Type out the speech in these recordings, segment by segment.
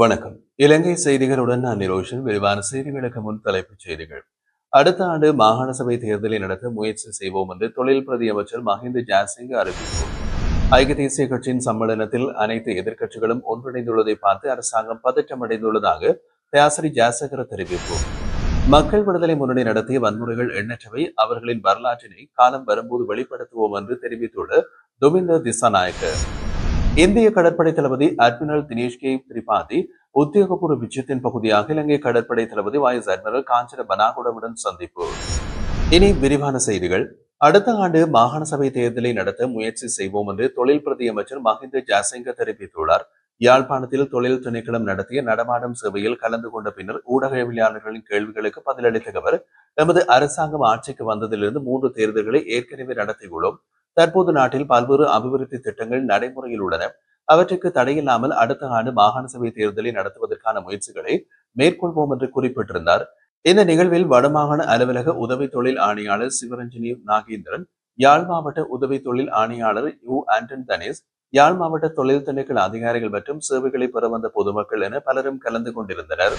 வணக்கம். இலங்கை செய்திகளுடன் நான் நிரோஷன். விரிவான செய்திகளுக்கு முன் தலைப்புச் செய்திகள். அடுத்த ஆண்டு மாகாண சபை தேர்தலை நடத்த முயற்சி செய்வோம் என்று தொழில் பிரதி அமைச்சர் மஹிந்த ஜாசிங்க அறிவிப்பு. ஐக்கிய தேசிய கட்சியின் சம்மேளனத்தில் அனைத்து எதிர்க்கட்சிகளும் ஒன்றிணைந்துள்ளதை பார்த்து அரசாங்கம் பதற்றமடைந்துள்ளதாக தியாசரி ஜாசகர தெரிவிப்பு. மக்கள் விடுதலை முன்னணி நடத்திய வன்முறைகள் எண்ணற்றவை, அவர்களின் வரலாற்றினை காலம் வரும்போது வெளிப்படுத்துவோம் என்று தெரிவித்துள்ள துமிந்த திசாநாயக்க. இந்திய கடற்படை தளபதி அட்மிரல் தினேஷ் கே திரிபாதி உத்தியோகபூர்வ விஜயத்தின் பகுதியாக இலங்கை கடற்படை தளபதி வைஸ் அட்மிரல் காஞ்சன பனாகுடவுடன் சந்திப்பு. இனி விரிவான செய்திகள். அடுத்த ஆண்டு மாகாண சபை தேர்தலை நடத்த முயற்சி செய்வோம் என்று தொழில் பிரதி அமைச்சர் மஹிந்த ஜாசிங்க தெரிவித்துள்ளார். யாழ்ப்பாணத்தில் தொழில் திணைக்களம் நடத்திய நடமாடும் சேவையில் கலந்து கொண்ட பின்னர் ஊடகவியலாளர்களின் கேள்விகளுக்கு பதிலளித்த அவர், எமது அரசாங்கம் ஆட்சிக்கு வந்ததிலிருந்து 3 தேர்தல்களை ஏற்கனவே நடத்தியுள்ளோம். தற்போது நாட்டில் பல்வேறு அபிவிருத்தி திட்டங்கள் நடைமுறையில் உள்ளன. அவற்றுக்கு தடையில்லாமல் அடுத்த ஆண்டு மாகாண சபை தேர்தலை நடத்துவதற்கான முயற்சிகளை மேற்கொள்வோம் என்று குறிப்பிட்டிருந்தார். இந்த நிகழ்வில் வடமாகாண அலுவலக உதவி தொழில் ஆணையாளர் சிவரஞ்சனி நாகேந்திரன், யாழ் மாவட்ட உதவி தொழில் ஆணையாளர் யு ஆண்டன் தனேஸ், யாழ் மாவட்ட தொழில் திணைக்கள அதிகாரிகள் மற்றும் சேவைகளை பெற வந்த பொதுமக்கள் என பலரும் கலந்து கொண்டிருந்தனர்.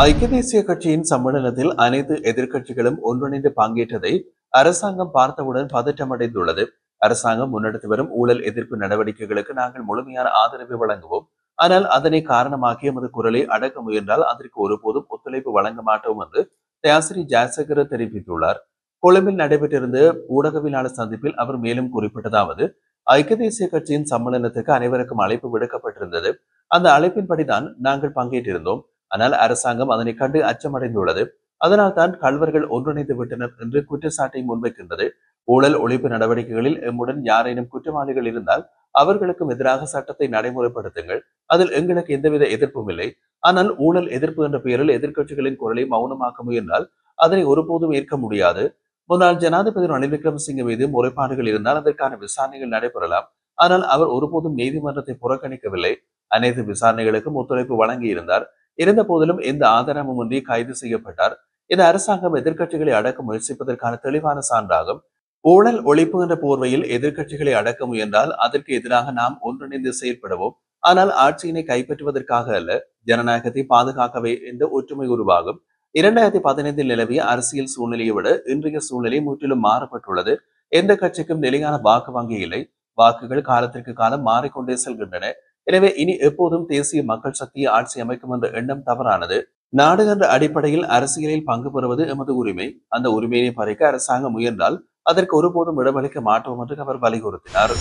ஐக்கிய தேசிய கட்சியின் சம்மேளனத்தில் அனைத்து எதிர்க்கட்சிகளும் ஒன்றிணைந்து பங்கேற்றதை அரசாங்கம் பார்த்தவுடன் பதற்றமடைந்துள்ளது. அரசாங்கம் முன்னெடுத்து வரும் ஊழல் எதிர்ப்பு நடவடிக்கைகளுக்கு நாங்கள் முழுமையான ஆதரவை வழங்குவோம். ஆனால் அதனை காரணமாக்கி எமது குரலை அடக்க முயன்றால் அதற்கு ஒருபோதும் ஒத்துழைப்பு வழங்க மாட்டோம் என்று தியாசரி ஜாசகர தெரிவித்துள்ளார். கொழும்பில் நடைபெற்றிருந்த ஊடகவியலாளர் சந்திப்பில் அவர் மேலும் குறிப்பிட்டதாவது, ஐக்கிய தேசிய கட்சியின் சம்மேளனத்துக்கு அனைவருக்கும் அழைப்பு விடுக்கப்பட்டிருந்தது. அந்த அழைப்பின்படிதான் நாங்கள் பங்கேற்றிருந்தோம். ஆனால் அரசாங்கம் அதனை கண்டு அச்சமடைந்துள்ளது. அதனால் தான் கள்வர்கள் ஒன்றிணைந்து விட்டனர் என்று குற்றச்சாட்டை முன்வைக்கின்றது. ஊழல் ஒழிப்பு நடவடிக்கைகளில் எம்முடன் யாரேனும் குற்றவாளிகள் இருந்தால் அவர்களுக்கும் எதிராக சட்டத்தை நடைமுறைப்படுத்துங்கள். அதில் எங்களுக்கு எந்தவித எதிர்ப்பும் இல்லை. ஆனால் ஊழல் எதிர்ப்பு என்ற பெயரில் எதிர்க்கட்சிகளின் குரலை மௌனமாக்க முயன்றால் அதனை ஒருபோதும் ஏற்க முடியாது. முன்னாள் ஜனாதிபதி ரணில் விக்ரமசிங்க மீது முறைப்பாடுகள் இருந்தால் அதற்கான விசாரணைகள் நடைபெறலாம். ஆனால் அவர் ஒருபோதும் நீதிமன்றத்தை புறக்கணிக்கவில்லை. அனைத்து விசாரணைகளுக்கும் ஒத்துழைப்பு வழங்கி இருந்தார். இருந்த போதிலும் எந்த ஆதாரமும் இன்றி கைது செய்யப்பட்டார். இந்த அரசாங்கம் எதிர்க்கட்சிகளை அடக்க முயற்சிப்பதற்கான தெளிவான சான்றாகும். ஊழல் ஒழிப்பு என்ற போர்வையில் எதிர்க்கட்சிகளை அடக்க முயன்றால் அதற்கு எதிராக நாம் ஒன்றிணைந்து செயல்படுவோம். ஆனால் ஆட்சியினை கைப்பற்றுவதற்காக அல்ல, ஜனநாயகத்தை பாதுகாக்கவே என்ற ஒற்றுமை உருவாகும். 2015 நிலவிய அரசியல் சூழ்நிலையை விட இன்றைய சூழ்நிலை முற்றிலும் மாறப்பட்டுள்ளது. எந்த கட்சிக்கும் நிலையான வாக்கு வங்கி இல்லை. வாக்குகள் காலத்திற்கு காலம் மாறிக்கொண்டே செல்கின்றன. எனவே இனி எப்போதும் தேசிய மக்கள் சக்தியை ஆட்சி அமைக்கும் என்ற எண்ணம் தவறானது. நாடு என்ற அடிப்படையில் அரசியலில் பங்கு பெறுவது எமது உரிமை. அந்த உரிமையை பறிக்க அரசாங்கம் முயன்றால் அதற்கு ஒருபோதும் இடமளிக்க மாட்டோம் என்று அவர் வலியுறுத்தினார்.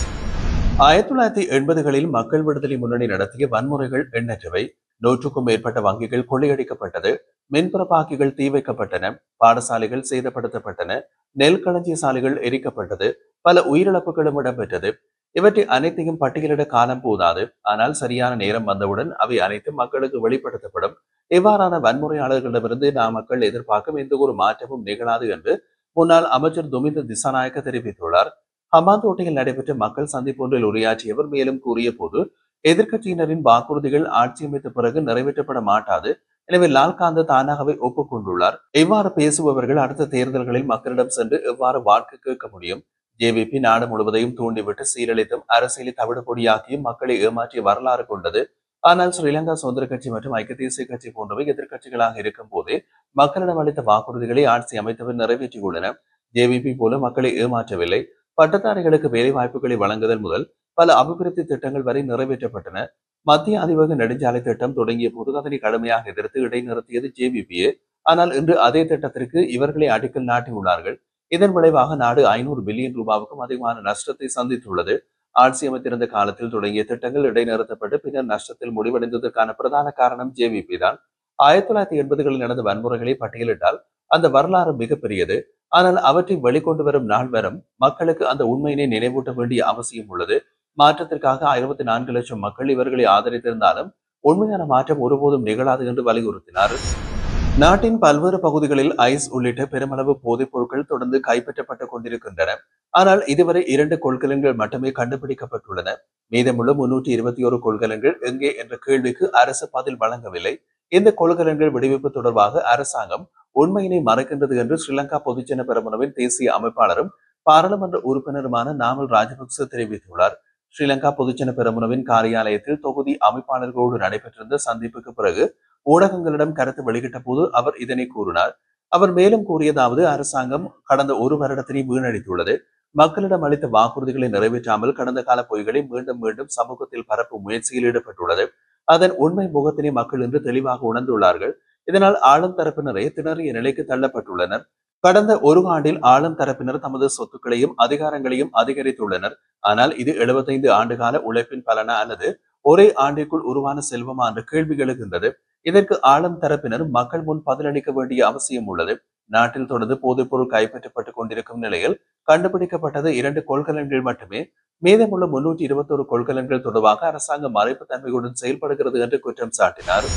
1980களில் மக்கள் விடுதலை முன்னணி நடத்திய வன்முறைகள் எண்ணற்றவை. 100க்கும் மேற்பட்ட வங்கிகள் கொள்ளையடிக்கப்பட்டது. மின்புறப்பாக்கிகள் தீ வைக்கப்பட்டன. பாடசாலைகள் சேதப்படுத்தப்பட்டன. நெல் களஞ்சிய சாலைகள் எரிக்கப்பட்டது. பல உயிரிழப்புகளும் இடம்பெற்றது. இவற்றை அனைத்தையும் பட்டியலிட காலம் போதாது. ஆனால் சரியான நேரம் வந்தவுடன் அவை அனைத்தும் மக்களுக்கு வெளிப்படுத்தப்படும். இவ்வாறான வன்முறையாளர்களிடமிருந்து மக்கள் எதிர்பார்க்கும் எந்த ஒரு மாற்றமும் நிகழாது என்று முன்னாள் அமைச்சர் துமிந்த திசாநாயக்க தெரிவித்துள்ளார். ஹம்பாந்தோட்டையில் நடைபெற்ற மக்கள் சந்திப்பு ஒன்றில் உரையாற்றியவர் மேலும் கூறிய போது, எதிர்க்கட்சியினரின் வாக்குறுதிகள் ஆட்சி அமைத்த பிறகு நிறைவேற்றப்பட மாட்டாது. எனவே லால்காந்த தானாகவே ஒப்புக்கொண்டுள்ளார். இவ்வாறு பேசுபவர்கள் அடுத்த தேர்தல்களில் மக்களிடம் சென்று எவ்வாறு வாக்கு கேட்க முடியும்? ஜேவிபி நாடு முழுவதையும் தூண்டிவிட்டு சீரழித்தும் அரசியலை தவிடுபொடியாக்கியும் மக்களை ஏமாற்றிய வரலாறு கொண்டது. ஆனால் ஸ்ரீலங்கா சுதந்திர கட்சி மற்றும் ஐக்கிய தேசிய கட்சி போன்றவை எதிர்க்கட்சிகளாக இருக்கும் போதே மக்களிடம் அளித்த வாக்குறுதிகளை ஆட்சி அமைத்தவர் நிறைவேற்றியுள்ளன. ஜேவிபி போல மக்களை ஏமாற்றவில்லை. பட்டதாரிகளுக்கு வேலை வாய்ப்புகளை வழங்குதல் முதல் பல அபிவிருத்தி திட்டங்கள் வரை நிறைவேற்றப்பட்டன. மத்திய அதிவேக நெடுஞ்சாலை திட்டம் தொடங்கிய போது அதனை கடுமையாக எதிர்த்து இடைநிறுத்தியது ஜேவிபியே. ஆனால் இன்று அதே திட்டத்திற்கு இவர்களை அடிக்கல் நாட்டியுள்ளார்கள். இதன் விளைவாக நாடு 500 பில்லியன் ரூபாவுக்கும் அதிகமான நஷ்டத்தை சந்தித்துள்ளது. ஆட்சி அமைத்திருந்த காலத்தில் தொடங்கிய திட்டங்கள் இடைநிறுத்தப்பட்டு பின்னர் நஷ்டத்தில் முடிவடைந்ததற்கான பிரதான காரணம் ஜேவிபி தான். 1980களில் நடந்த வன்முறைகளை பட்டியலிட்டால் அந்த வரலாறு மிகப்பெரியது. ஆனால் அவற்றை வெளிக்கொண்டு வரும் நாள் வரும் மக்களுக்கு அந்த உண்மையினை நினைவூட்ட வேண்டிய அவசியம் உள்ளது. மாற்றத்திற்காக 64 லட்சம் மக்கள் இவர்களை ஆதரித்திருந்தாலும் உண்மையான மாற்றம் ஒருபோதும் நிகழாது என்று வலியுறுத்தினார். நாட்டின் பல்வேறு பகுதிகளில் ஐஸ் உள்ளிட்ட பெருமளவு போதைப் பொருட்கள் தொடர்ந்து கைப்பற்றப்பட்டுக் கொண்டிருக்கின்றன. ஆனால் இதுவரை 2 கொள்கலன்கள் மட்டுமே கண்டுபிடிக்கப்பட்டுள்ளன. மீதமுள்ள 321 கொள்கலன்கள் எங்கே என்ற கேள்விக்கு அரசு பதில் வழங்கவில்லை. இந்த கொள்கலன்கள் விடுவிப்பு தொடர்பாக அரசாங்கம் உண்மையினை மறைக்கின்றது என்று ஸ்ரீலங்கா பொதுஜன பெரமுனவின் தேசிய அமைப்பாளரும் பாராளுமன்ற உறுப்பினருமான நாமல் ராஜபக்ச தெரிவித்துள்ளார். ஸ்ரீலங்கா பொதுஜன பெரமுனவின் காரியாலயத்தில் தொகுதி அமைப்பாளர்களோடு நடைபெற்றிருந்த சந்திப்புக்கு பிறகு ஊடகங்களிடம் கருத்து வெளியிட்ட போது அவர் இதனை கூறினார். அவர் மேலும் கூறியதாவது, அரசாங்கம் கடந்த ஒரு வருடத்தினை வீணடித்துள்ளது. மக்களிடம் அளித்த வாக்குறுதிகளை நிறைவேற்றாமல் கடந்த கால பொய்களை மீண்டும் மீண்டும் சமூகத்தில் பரப்பும் முயற்சியில் ஈடுபட்டுள்ளது. அதன் உண்மை முகத்தினை மக்கள் இன்று தெளிவாக உணர்ந்துள்ளார்கள். இதனால் ஆளும் தரப்பினரே திணறிய நிலைக்கு தள்ளப்பட்டுள்ளனர். கடந்த ஒரு ஆண்டில் ஆளும் தரப்பினர் தமது சொத்துக்களையும் அதிகாரங்களையும் அதிகரித்துள்ளனர். ஆனால் இது 75 ஆண்டுகால உழைப்பின் பலனா அல்லது ஒரே ஆண்டிற்குள் உருவான செல்வமா என்ற கேள்வி எழுகின்றது. இதற்கு ஆளும் தரப்பினர் மக்கள் முன் பதிலளிக்க வேண்டிய அவசியம் உள்ளது. நாட்டில் தொடர்ந்து போதைப்பொருள் கைப்பற்றப்பட்டுக் கொண்டிருக்கும் நிலையில் கண்டுபிடிக்கப்பட்டது 2 கொள்கலன்கள் மட்டுமே. மீதமுள்ள 321 கொள்கலன்கள் தொடர்பாக அரசாங்கம் மறைப்பு தன்மையுடன் செயல்படுகிறது என்று குற்றம் சாட்டினார்.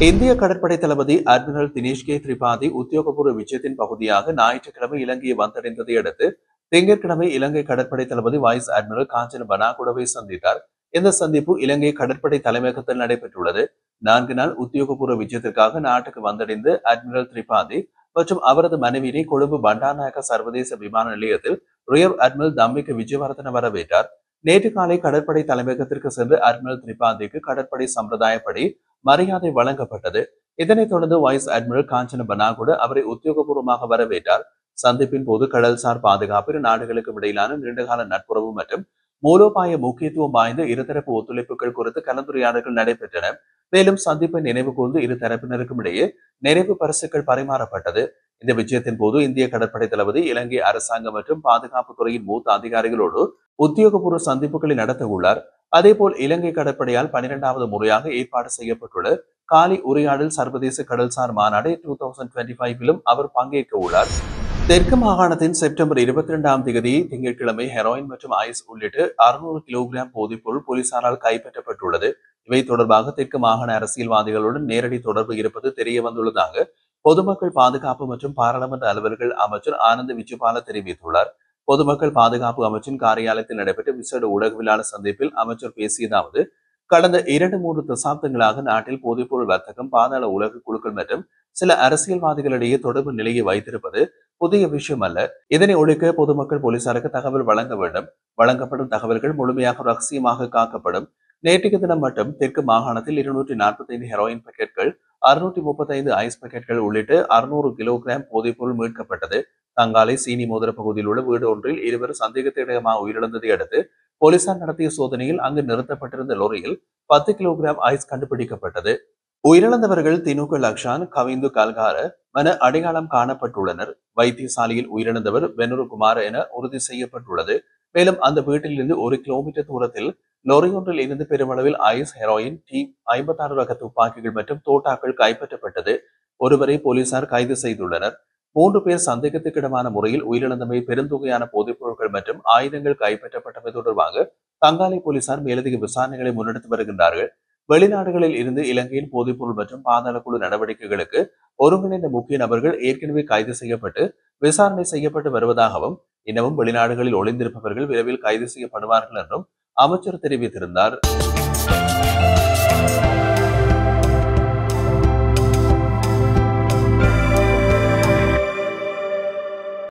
இந்திய கடற்படை தளபதி அட்மிரல் தினேஷ் கே திரிபாதி உத்தியோகபூர்வ விஜயத்தின் பகுதியாக ஞாயிற்றுக்கிழமை இலங்கையை வந்தடைந்ததை அடுத்து திங்கட்கிழமை இலங்கை கடற்படை தளபதி வைஸ் அட்மிரல் காஞ்சன பனாகுடவை சந்தித்தார். இந்த சந்திப்பு இலங்கை கடற்படை தலைமையகத்தில் நடைபெற்றுள்ளது. 4 நாள் உத்தியோகபூர்வ விஜயத்திற்காக நாட்டுக்கு வந்தடைந்த அட்மிரல் திரிபாதி மற்றும் அவரது மனைவியை கொழும்பு பண்டாரநாயக்க சர்வதேச விமான நிலையத்தில் ரியர் அட்மிரல் தம்மிக விஜயவர்தன வரவேற்றார். நேற்று காலை கடற்படை தலைமையகத்திற்கு சென்று அட்மிரல் திரிபாதிக்கு கடற்படை சம்பிரதாயப்படி மரியாதை வழங்கப்பட்டது. இதனைத் தொடர்ந்து வைஸ் அட்மிரல் காஞ்சன பனாகுட அவரை உத்தியோகபூர்வமாக வரவேற்றார். சந்திப்பின் போது கடல்சார் பாதுகாப்பு, இரு நாடுகளுக்கும் இடையிலான நீண்டகால நட்புறவு மற்றும் மூலோபாய முக்கியத்துவம் வாய்ந்த இருதரப்பு ஒத்துழைப்புகள் குறித்து கலந்துரையாடல்கள் நடைபெற்றன. மேலும் சந்திப்பை நினைவு கூர்ந்து இரு தரப்பினருக்கும் இடையே நிறைவு பரிசுகள் பரிமாறப்பட்டது. இந்த விஜயத்தின் போது இந்திய கடற்படை தளபதி இலங்கை அரசாங்கம் மற்றும் பாதுகாப்பு துறையின் மூத்த அதிகாரிகளோடு உத்தியோகபூர்வ சந்திப்புகளை நடத்த உள்ளார். அதேபோல் இலங்கை கடற்படையால் 12வது முறையாக ஏற்பாடு செய்யப்பட்டுள்ள காலி உரையாடல் சர்வதேச கடல்சார் மாநாடு 2025 அவர் பங்கேற்க உள்ளார். தெற்கு மாகாணத்தின் செப்டம்பர் 22ஆம் தேதி திங்கட்கிழமை ஹெரோயின் மற்றும் ஐஸ் உள்ளிட்ட 600 கிலோகிராம் போதைப்பொருள் போலீசாரால் கைப்பற்றப்பட்டுள்ளது. இவை தொடர்பாக தெற்கு மாகாண அரசியல்வாதிகளுடன் நேரடி தொடர்பு இருப்பது தெரிய வந்துள்ளதாக பொதுமக்கள் பாதுகாப்பு மற்றும் பாராளுமன்ற அலுவலர்கள் அமைச்சர் ஆனந்த விஜயபால தெரிவித்துள்ளார். பொதுமக்கள் பாதுகாப்பு அமைச்சின் காரியாலயத்தில் நடைபெற்ற விசேட ஊடகவியலாளர் சந்திப்பில் அமைச்சர் பேசியதாவது, கடந்த 2-3 தசாப்தங்களாக நாட்டில் போதைப்பொருள் வர்த்தகம், பாதாள உலக குழுக்கள் மற்றும் சில அரசியல்வாதிகளிடையே தொடர்பு நிலையை வைத்திருப்பது புதிய விஷயம் அல்ல. இதனை ஒழிக்க பொதுமக்கள் போலீசாருக்கு தகவல் வழங்க வேண்டும். வழங்கப்படும் தகவல்கள் முழுமையாக ரகசியமாக காக்கப்படும். நேற்றைய தினம் மட்டும் தெற்கு மாகாணத்தில் 245 ஹெரோயின் பாக்கெட்கள், 635 ஐஸ் பாக்கெட்கள் உள்ளிட்ட 600 கிலோகிராம் போதைப்பொருள் மீட்கப்பட்டது. தங்காலை சீனி மோதிர பகுதியில் உள்ள வீடு ஒன்றில் இருவர் சந்தேகத்திடமாக உயிரிழந்ததை அடுத்து போலீசார் நடத்திய சோதனையில் அங்கு நிறுத்தப்பட்டிருந்த லோரியில் 10 கிலோகிராம் ஐஸ் கண்டுபிடிக்கப்பட்டது. உயிரிழந்தவர்கள் தினுக்கு லக்ஷான், கவிந்து கல்கார என அடையாளம் காணப்பட்டுள்ளனர். வைத்தியசாலையில் உயிரிழந்தவர் வெனுரு குமார் என உறுதி செய்யப்பட்டுள்ளது. மேலும் அந்த வீட்டில் இருந்து 1 கிலோமீட்டர் தூரத்தில் லோரி ஒன்றில் இருந்து பெருமளவில் ஐஸ், ஹெரோயின், டி 56 ரக துப்பாக்கிகள் மற்றும் தோட்டாக்கள் கைப்பற்றப்பட்டது. ஒருவரை போலீசார் கைது செய்துள்ளனர். 3 பேர் சந்தேகத்துக்கிடமான முறையில் உயிரிழந்தமை, பெருந்தொகையான போதைப் பொருட்கள் மற்றும் ஆயுதங்கள் கைப்பற்றப்பட்டமை தொடர்பாக தங்காலை போலீசார் மேலதிக விசாரணைகளை முன்னெடுத்து வருகின்றார்கள். வெளிநாடுகளில் இருந்து இலங்கையின் போதைப்பொருள் மற்றும் பாதாள குழு நடவடிக்கைகளுக்கு ஒருங்கிணைந்த முக்கிய நபர்கள் ஏற்கனவே கைது செய்யப்பட்டு விசாரணை செய்யப்பட்டு வருவதாகவும், இன்னமும் வெளிநாடுகளில் ஒளிந்திருப்பவர்கள் விரைவில் கைது செய்யப்படுவார்கள் என்றும் அமைச்சர் தெரிவித்திருந்தார்.